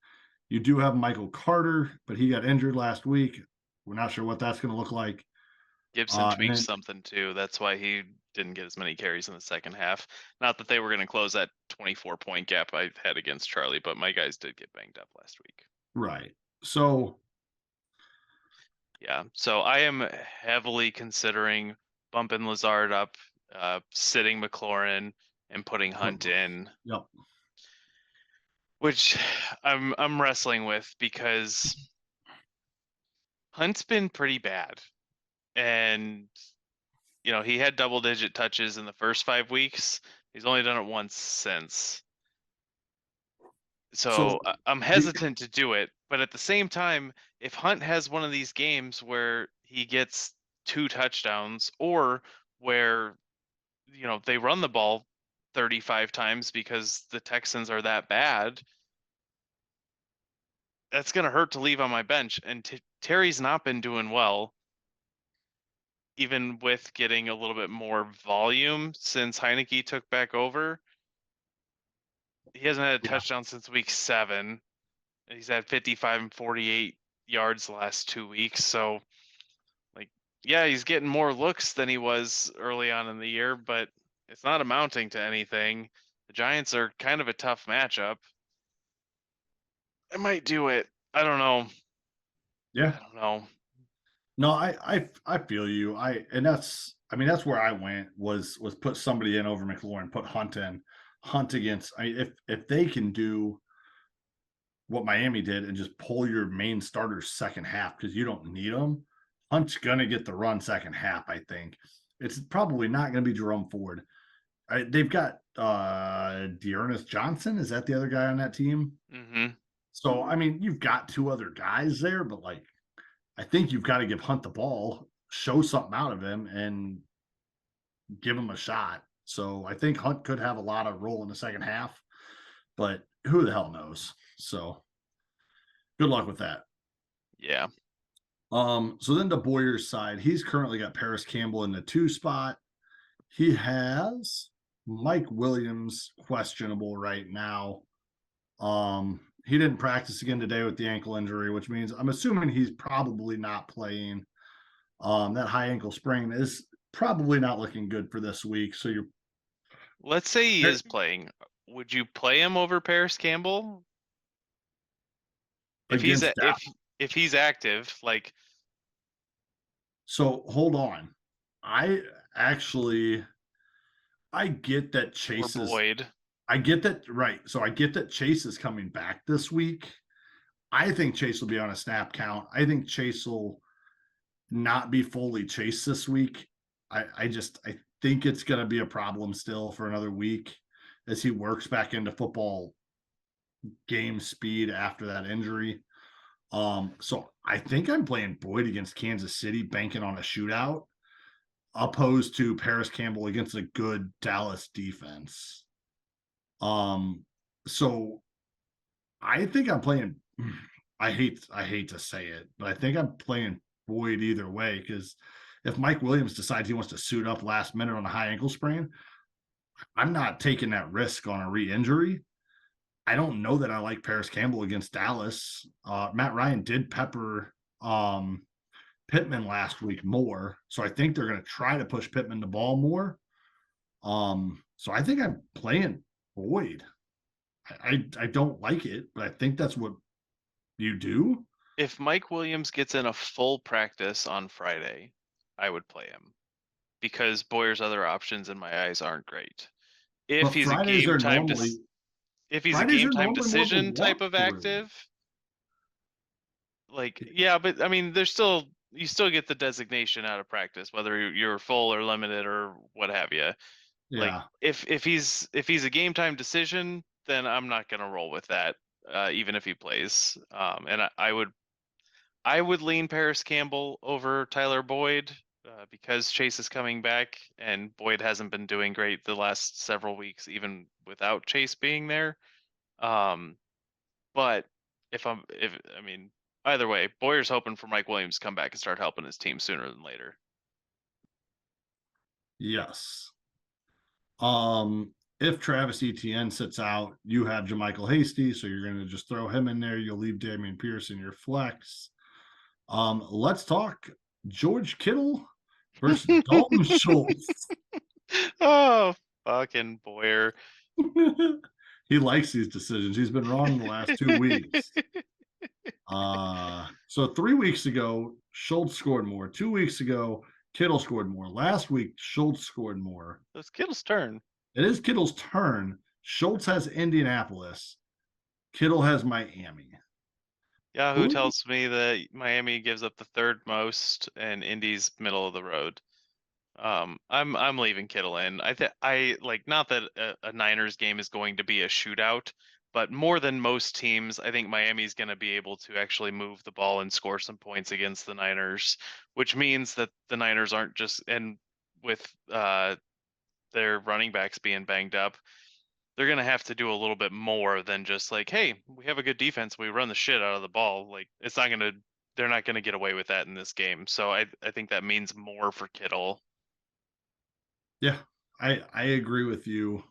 You do have Michael Carter, but he got injured last week. We're not sure what that's going to look like. Gibson tweaked something too. That's why he didn't get as many carries in the second half. Not that they were going to close that 24-point gap I had against Charlie, but my guys did get banged up last week. Right. So Yeah. So I am heavily considering bumping Lazard up, sitting McLaurin, and putting Hunt in. Yep. Which I'm wrestling with because Hunt's been pretty bad. And he had double-digit touches in the first 5 weeks. He's only done it once since. So I'm hesitant to do it, but at the same time, if Hunt has one of these games where he gets 2 touchdowns or where they run the ball 35 times because the Texans are that bad, that's going to hurt to leave on my bench. And Terry's not been doing well, even with getting a little bit more volume since Heineke took back over. He hasn't had a touchdown since week 7. He's had 55 and 48 yards the last 2 weeks. So, yeah, he's getting more looks than he was early on in the year, but it's not amounting to anything. The Giants are kind of a tough matchup. I might do it. I don't know. Yeah. I don't know. No, I feel you. That's where I went was put somebody in over McLaurin, put Hunt in. Hunt against if they can do what Miami did and just pull your main starters second half because you don't need them. Hunt's gonna get the run second half. I think it's probably not gonna be Jerome Ford. They've got Dearness Johnson. Is that the other guy on that team? Mm-hmm. So you've got 2 other guys there, but I think you've got to give Hunt the ball, show something out of him, and give him a shot. So I think Hunt could have a lot of role in the second half, but who the hell knows? So good luck with that. Yeah. So then to Boyer's side, he's currently got Paris Campbell in the 2 spot. He has Mike Williams questionable right now. He didn't practice again today with the ankle injury, which means I'm assuming he's probably not playing. That high ankle sprain is probably not looking good for this week. So let's say he is playing. Would you play him over Paris Campbell? If he's active, So hold on. I get that Chase is Boyd. I get that, right. So I get that Chase is coming back this week. I think Chase will be on a snap count. I think Chase will not be fully Chase this week. I think it's going to be a problem still for another week as he works back into football game speed after that injury. So I think I'm playing Boyd against Kansas City, banking on a shootout, opposed to Paris Campbell against a good Dallas defense. So I think I'm playing. I hate to say it, but I think I'm playing Boyd either way because if Mike Williams decides he wants to suit up last minute on a high ankle sprain, I'm not taking that risk on a re-injury. I don't know that I like Paris Campbell against Dallas. Matt Ryan did pepper Pittman last week more, so I think they're going to try to push Pittman the ball more. So I think I'm playing Boyd. I don't like it, but I think that's what you do. If Mike Williams gets in a full practice on Friday, I would play him because Boyer's other options in my eyes aren't great. If he's a game time decision type of active, yeah, but you still get the designation out of practice, whether you're full or limited or what have you. Yeah. If he's a game time decision, then I'm not gonna roll with that, even if he plays. And I would lean Paris Campbell over Tyler Boyd because Chase is coming back and Boyd hasn't been doing great the last several weeks, even without Chase being there. But either way, Boyer's hoping for Mike Williams to come back and start helping his team sooner than later. Yes. If Travis Etienne sits out, you have JaMychal Hasty, so you're going to just throw him in there. You'll leave Dameon Pierce in your flex. Let's talk George Kittle versus Dalton Schultz. Oh, fucking Boyer. He likes these decisions. He's been wrong the last 2 weeks. So 3 weeks ago, Schultz scored more. 2 weeks ago, Kittle scored more. Last week, Schultz scored more. It's Kittle's turn. It is Kittle's turn. Schultz has Indianapolis. Kittle has Miami. Yahoo tells me that Miami gives up the third most and Indy's middle of the road. I'm leaving Kittle in. I like, not that a Niners game is going to be a shootout, but more than most teams, I think Miami's going to be able to actually move the ball and score some points against the Niners, which means that the Niners aren't just, and with their running backs being banged up, they're going to have to do a little bit more than just like, hey, we have a good defense, we run the shit out of the ball. Like, they're not going to get away with that in this game. So I think that means more for Kittle. Yeah, I agree with you.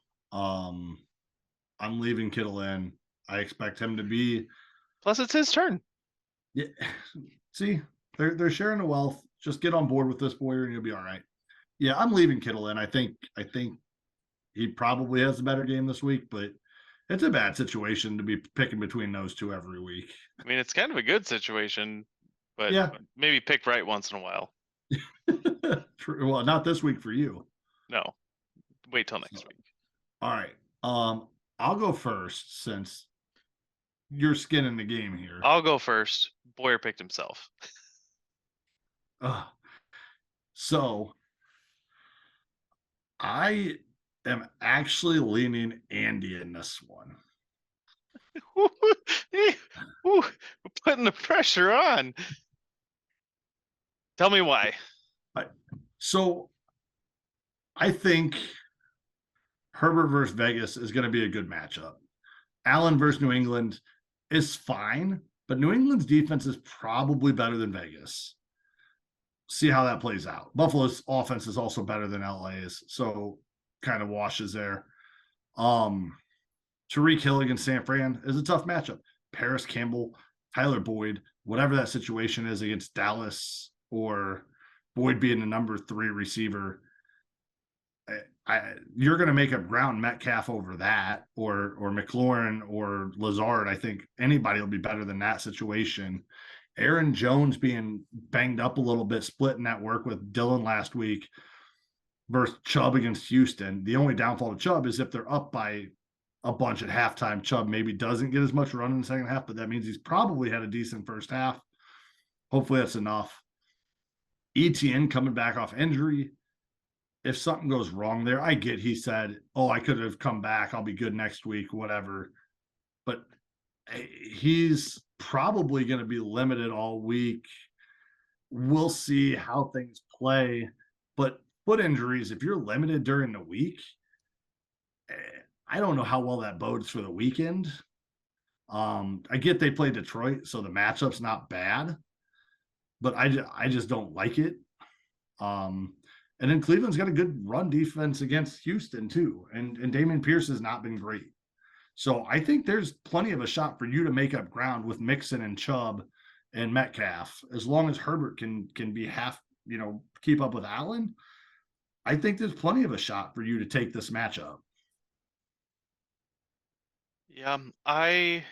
I'm leaving Kittle in. I expect him to be. Plus, it's his turn. Yeah, see, they're sharing the wealth. Just get on board with this, Boyer, and you'll be all right. Yeah, I'm leaving Kittle in. I think he probably has a better game this week, but it's a bad situation to be picking between those two every week. I mean, it's kind of a good situation, but yeah, maybe pick right once in a while. Well, not this week for you. No, wait till next week. All right. I'll go first since you're skinning the game here. I'll go first. Boyer picked himself. So I am actually leaning Andy in this one. We're putting the pressure on. Tell me why. So I think Herbert versus Vegas is going to be a good matchup. Allen versus New England is fine, but New England's defense is probably better than Vegas. See how that plays out. Buffalo's offense is also better than LA's, so kind of washes there. Tyreek Hill against San Fran is a tough matchup. Paris Campbell, Tyler Boyd, whatever that situation is against Dallas, or Boyd being the number 3 receiver, you're going to make up ground Metcalf over that, or McLaurin or Lazard. I think anybody will be better than that situation. Aaron Jones being banged up a little bit, splitting that work with Dylan last week versus Chubb against Houston. The only downfall to Chubb is if they're up by a bunch at halftime, Chubb maybe doesn't get as much run in the second half, but that means he's probably had a decent first half. Hopefully that's enough. ETN coming back off injury. If something goes wrong there, I get he said, oh, I could have come back. I'll be good next week, whatever. But he's probably going to be limited all week. We'll see how things play. But foot injuries, if you're limited during the week, I don't know how well that bodes for the weekend. I get they play Detroit, so the matchup's not bad, but I just don't like it. And then Cleveland's got a good run defense against Houston too, and Dameon Pierce has not been great. So I think there's plenty of a shot for you to make up ground with Mixon and Chubb and Metcalf, as long as Herbert can be keep up with Allen. I think there's plenty of a shot for you to take this matchup. Yeah, I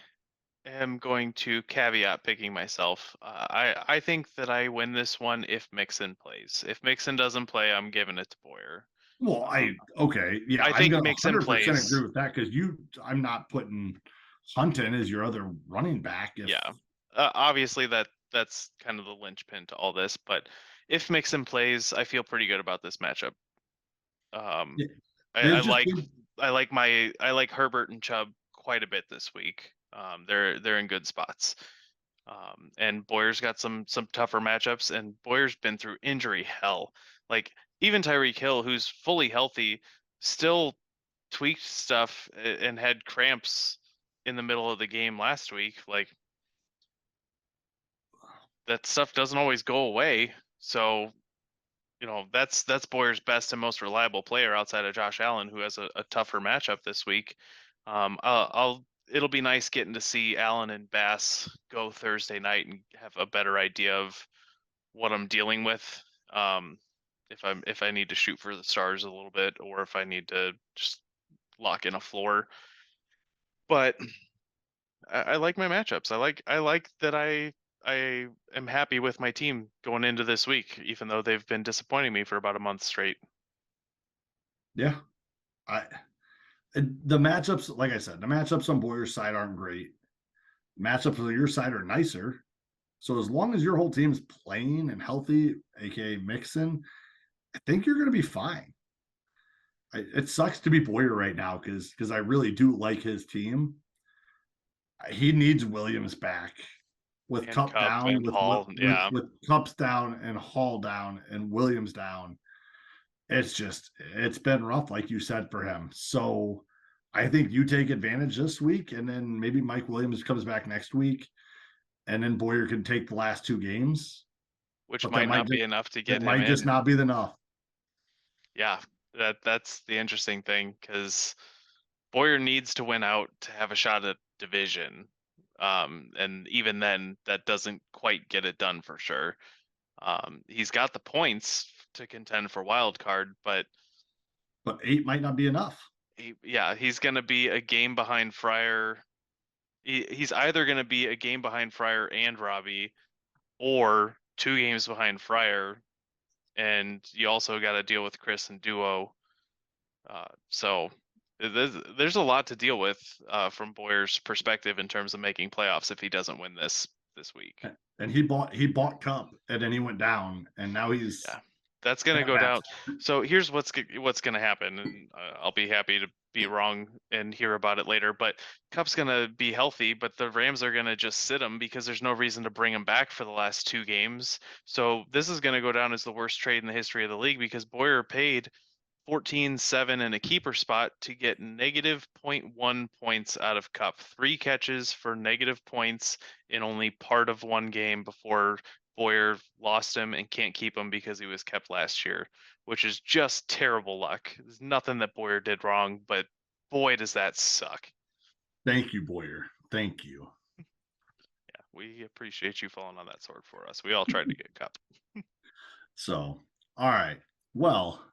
am going to caveat picking myself. I think that I win this one if Mixon plays. If Mixon doesn't play, I'm giving it to Boyer. Well, I think Mixon plays. I agree with that because I'm not putting Hunt in as your other running back. Obviously that's kind of the linchpin to all this, but if Mixon plays, I feel pretty good about this matchup. I like Herbert and Chubb quite a bit this week. They're in good spots. And Boyer's got some tougher matchups, and Boyer's been through injury hell. Like, even Tyreek Hill, who's fully healthy, still tweaked stuff and had cramps in the middle of the game last week. Like, that stuff doesn't always go away. So, that's Boyer's best and most reliable player outside of Josh Allen, who has a tougher matchup this week. It'll be nice getting to see Allen and Bass go Thursday night and have a better idea of what I'm dealing with. If I need to shoot for the stars a little bit, or if I need to just lock in a floor. But I like my matchups. I like that I am happy with my team going into this week, even though they've been disappointing me for about a month straight. Yeah. The matchups, like I said, the matchups on Boyer's side aren't great. Matchups on your side are nicer. So as long as your whole team's playing and healthy, aka mixing, I think you're going to be fine. It sucks to be Boyer right now because I really do like his team. He needs Williams back with And Cup Cup down, and Hall, yeah. with Cups down and Hall down and Williams down. It's been rough, like you said, for him. So I think you take advantage this week, and then maybe Mike Williams comes back next week, and then Boyer can take the last 2 games. Which But might not be enough to get it him might in. just not be enough. Yeah, that's the interesting thing, because Boyer needs to win out to have a shot at division. And even then, that doesn't quite get it done for sure. He's got the points to contend for wild card, but 8 might not be enough. he's going to be a game behind Fryer. He's either going to be a game behind Fryer and Robbie, or 2 games behind Fryer, and you also got to deal with Chris and Duo. So there's a lot to deal with from Boyer's perspective in terms of making playoffs if he doesn't win this week. And he bought Cup, and then he went down, and now he's that's gonna go down. So here's what's gonna happen, and I'll be happy to be wrong and hear about it later. But Cup's gonna be healthy, but the Rams are gonna just sit him because there's no reason to bring him back for the last 2 games. So this is gonna go down as the worst trade in the history of the league, because Boyer paid 14-7 in a keeper spot to get negative 0.1 points out of Cup. 3 catches for negative points in only part of 1 game before Boyer lost him and can't keep him because he was kept last year, which is just terrible luck. There's nothing that Boyer did wrong, but boy, does that suck. Thank you, Boyer. Thank you. Yeah, we appreciate you falling on that sword for us. We all tried to get Cup. So, all right. Well,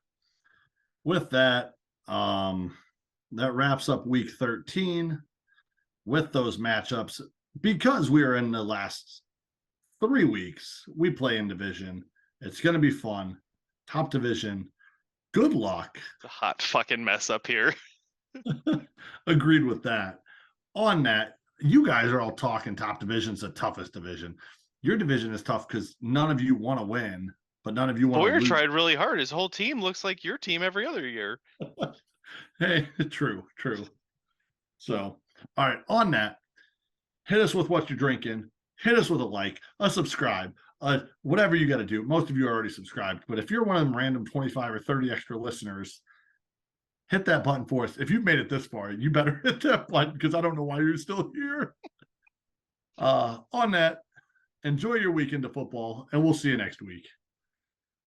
with that, that wraps up week 13 with those matchups. Because we are in the last 3 weeks, we play in division. It's going to be fun. Top division. Good luck. It's a hot fucking mess up here. Agreed with that. On that, you guys are all talking top division's the toughest division. Your division is tough because none of you want to win. But none of you want to lose. Boyer tried really hard. His whole team looks like your team every other year. Hey, true. So, all right, on that, hit us with what you're drinking. Hit us with a like, a subscribe, whatever you got to do. Most of you are already subscribed, but if you're one of them random 25 or 30 extra listeners, hit that button for us. If you've made it this far, you better hit that button because I don't know why you're still here. On that, enjoy your weekend of football, and we'll see you next week.